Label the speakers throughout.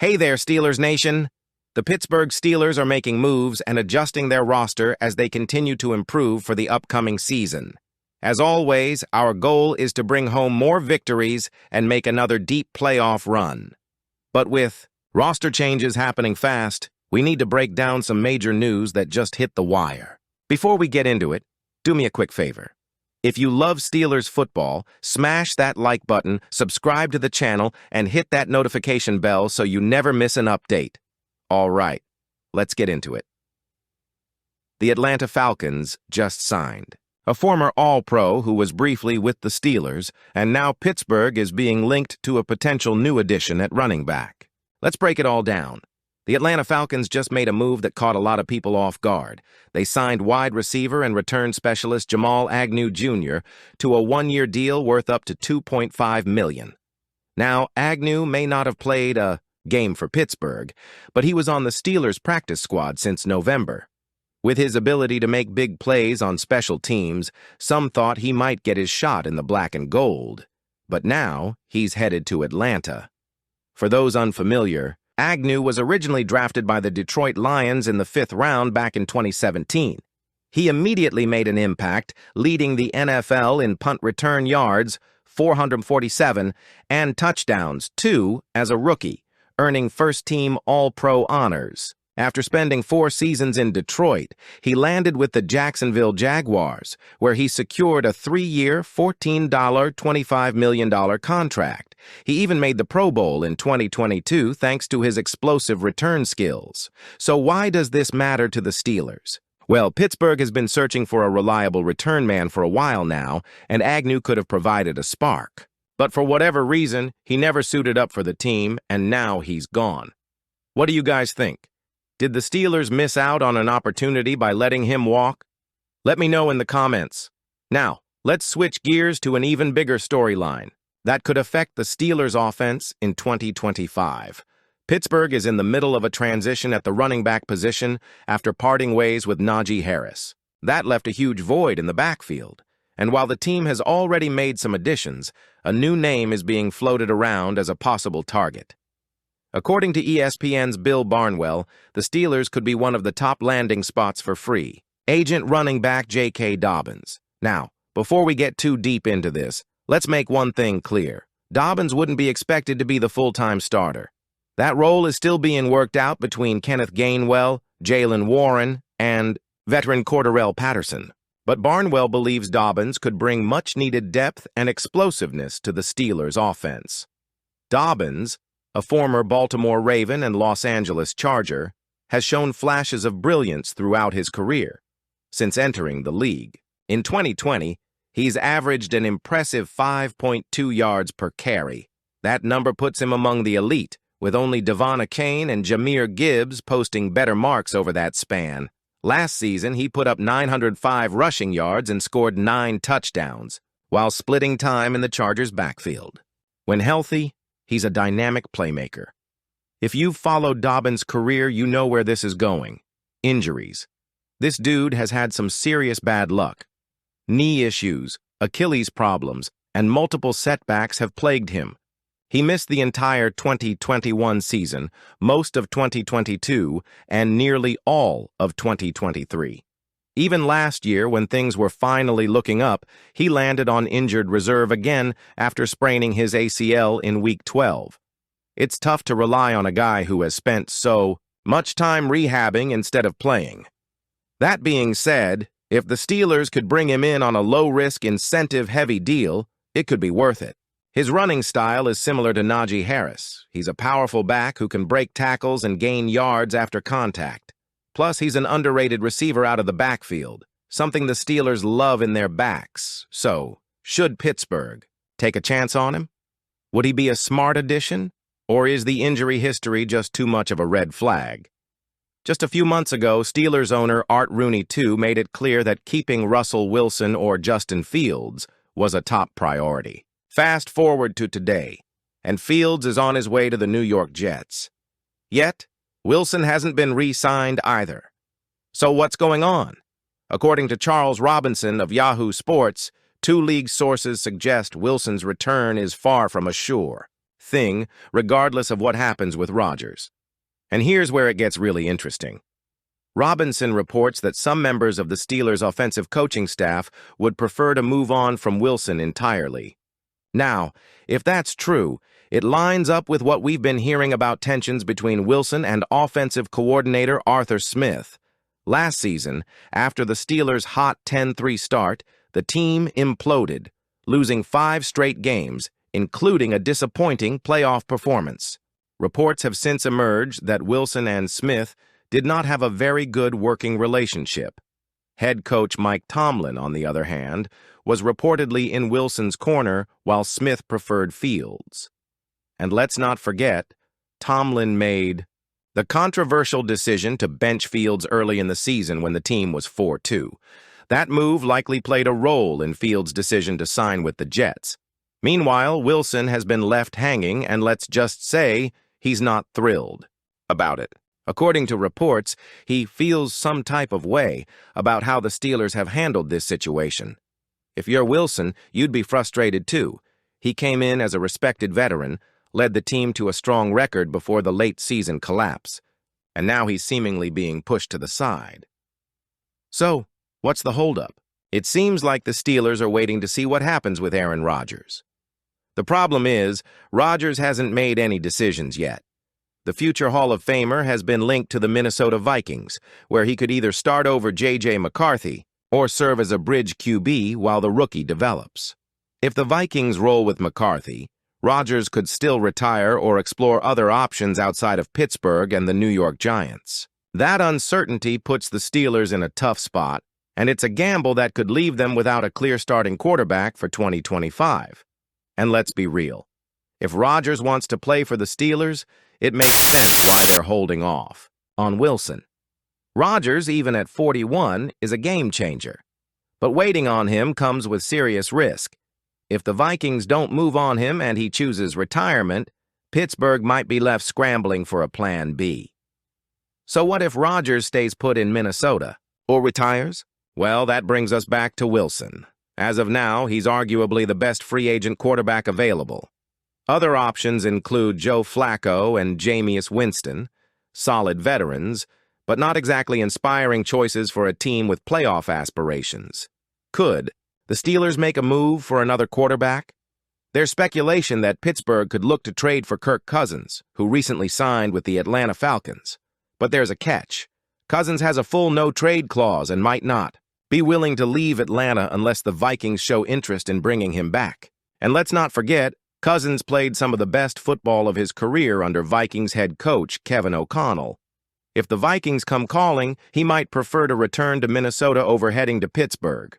Speaker 1: Hey there, Steelers Nation! The Pittsburgh Steelers are making moves and adjusting their roster as they continue to improve for the upcoming season. As always, our goal is to bring home more victories and make another deep playoff run. But with roster changes happening fast, we need to break down some major news that just hit the wire. Before we get into it, do me a quick favor. If you love Steelers football, smash that like button, subscribe to the channel, and hit that notification bell so you never miss an update. All right, let's get into it. The Atlanta Falcons just signed. A former All-Pro who was briefly with the Steelers, and now Pittsburgh is being linked to a potential new addition at running back. Let's break it all down. The Atlanta Falcons just made a move that caught a lot of people off guard. They signed wide receiver and return specialist Jamal Agnew Jr. to a one-year deal worth up to $2.5 million. Now, Agnew may not have played a game for Pittsburgh, but he was on the Steelers practice squad since November. With his ability to make big plays on special teams, some thought he might get his shot in the black and gold. But now, he's headed to Atlanta. For those unfamiliar, Agnew was originally drafted by the Detroit Lions in the 5th round back in 2017. He immediately made an impact, leading the NFL in punt return yards, 447, and touchdowns, 2, as a rookie, earning first-team All-Pro honors. After spending 4 seasons in Detroit, he landed with the Jacksonville Jaguars, where he secured a 3-year, $25 million contract. He even made the Pro Bowl in 2022 thanks to his explosive return skills. So why does this matter to the Steelers? Well, Pittsburgh has been searching for a reliable return man for a while now, and Agnew could have provided a spark. But for whatever reason, he never suited up for the team, and now he's gone. What do you guys think? Did the Steelers miss out on an opportunity by letting him walk? Let me know in the comments. Now, let's switch gears to an even bigger storyline that could affect the Steelers' offense in 2025. Pittsburgh is in the middle of a transition at the running back position after parting ways with Najee Harris. That left a huge void in the backfield. And while the team has already made some additions, a new name is being floated around as a possible target. According to ESPN's Bill Barnwell, the Steelers could be one of the top landing spots for free agent running back J.K. Dobbins. Now, before we get too deep into this, let's make one thing clear. Dobbins wouldn't be expected to be the full-time starter. That role is still being worked out between Kenneth Gainwell, Jaylen Warren, and veteran Cordarrelle Patterson. But Barnwell believes Dobbins could bring much-needed depth and explosiveness to the Steelers' offense. Dobbins, a former Baltimore Raven and Los Angeles Charger, has shown flashes of brilliance throughout his career since entering the league. In 2020, he's averaged an impressive 5.2 yards per carry. That number puts him among the elite, with only Devon Achane and Jahmyr Gibbs posting better marks over that span. Last season, he put up 905 rushing yards and scored 9 touchdowns, while splitting time in the Chargers' backfield. When healthy, he's a dynamic playmaker. If you've followed Dobbins' career, you know where this is going. Injuries. This dude has had some serious bad luck. Knee issues, Achilles problems, and multiple setbacks have plagued him. He missed the entire 2021 season, most of 2022, and nearly all of 2023. Even last year, when things were finally looking up, he landed on injured reserve again after spraining his ACL in Week 12. It's tough to rely on a guy who has spent so much time rehabbing instead of playing. That being said, if the Steelers could bring him in on a low-risk, incentive-heavy deal, it could be worth it. His running style is similar to Najee Harris. He's a powerful back who can break tackles and gain yards after contact. Plus, he's an underrated receiver out of the backfield, something the Steelers love in their backs. So, should Pittsburgh take a chance on him? Would he be a smart addition, or is the injury history just too much of a red flag? Just a few months ago, Steelers owner Art Rooney II made it clear that keeping Russell Wilson or Justin Fields was a top priority. Fast forward to today, and Fields is on his way to the New York Jets. Yet, Wilson hasn't been re-signed either. So what's going on? According to Charles Robinson of Yahoo Sports, 2 league sources suggest Wilson's return is far from assured. thing, regardless of what happens with Rodgers. And here's where it gets really interesting. Robinson reports that some members of the Steelers' offensive coaching staff would prefer to move on from Wilson entirely. Now, if that's true, it lines up with what we've been hearing about tensions between Wilson and offensive coordinator Arthur Smith. Last season, after the Steelers' hot 10-3 start, the team imploded, losing 5 straight games, including a disappointing playoff performance. Reports have since emerged that Wilson and Smith did not have a very good working relationship. Head coach Mike Tomlin, on the other hand, was reportedly in Wilson's corner while Smith preferred Fields. And let's not forget, Tomlin made the controversial decision to bench Fields early in the season when the team was 4-2. That move likely played a role in Fields' decision to sign with the Jets. Meanwhile, Wilson has been left hanging, and let's just say he's not thrilled about it. According to reports, he feels some type of way about how the Steelers have handled this situation. If you're Wilson, you'd be frustrated too. He came in as a respected veteran, led the team to a strong record before the late-season collapse, and now he's seemingly being pushed to the side. So, what's the holdup? It seems like the Steelers are waiting to see what happens with Aaron Rodgers. The problem is, Rodgers hasn't made any decisions yet. The future Hall of Famer has been linked to the Minnesota Vikings, where he could either start over J.J. McCarthy or serve as a bridge QB while the rookie develops. If the Vikings roll with McCarthy, Rodgers could still retire or explore other options outside of Pittsburgh and the New York Giants. That uncertainty puts the Steelers in a tough spot, and it's a gamble that could leave them without a clear starting quarterback for 2025. And let's be real. If Rodgers wants to play for the Steelers, it makes sense why they're holding off on Wilson. Rodgers, even at 41, is a game changer. But waiting on him comes with serious risk. If the Vikings don't move on him and he chooses retirement, Pittsburgh might be left scrambling for a plan B. So what if Rodgers stays put in Minnesota or retires? Well, that brings us back to Wilson. As of now, he's arguably the best free agent quarterback available. Other options include Joe Flacco and Jameis Winston, solid veterans, but not exactly inspiring choices for a team with playoff aspirations. Could the Steelers make a move for another quarterback? There's speculation that Pittsburgh could look to trade for Kirk Cousins, who recently signed with the Atlanta Falcons. But there's a catch. Cousins has a full no-trade clause and might not be willing to leave Atlanta unless the Vikings show interest in bringing him back. And let's not forget, Cousins played some of the best football of his career under Vikings head coach Kevin O'Connell. If the Vikings come calling, he might prefer to return to Minnesota over heading to Pittsburgh.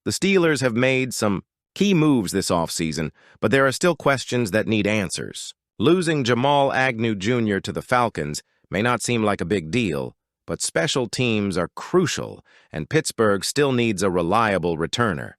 Speaker 1: The Steelers have made some key moves this offseason, but there are still questions that need answers. Losing Jamal Agnew Jr. to the Falcons may not seem like a big deal, but special teams are crucial, and Pittsburgh still needs a reliable returner.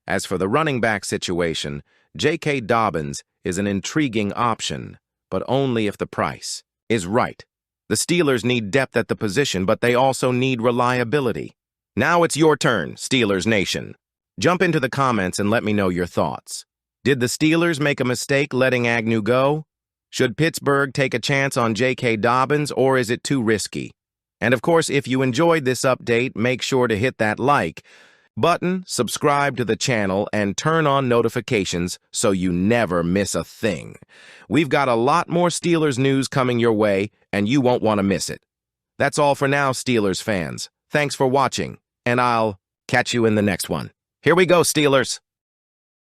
Speaker 1: As for the running back situation, J.K. Dobbins is an intriguing option, but only if the price is right. The Steelers need depth at the position, but they also need reliability. Now it's your turn, Steelers Nation. Jump into the comments and let me know your thoughts. Did the Steelers make a mistake letting Agnew go? Should Pittsburgh take a chance on J.K. Dobbins, or is it too risky? And of course, if you enjoyed this update, make sure to hit that like button, subscribe to the channel, and turn on notifications so you never miss a thing. We've got a lot more Steelers news coming your way, and you won't want to miss it. That's all for now, Steelers fans. Thanks for watching, and I'll catch you in the next one. Here we go, Steelers.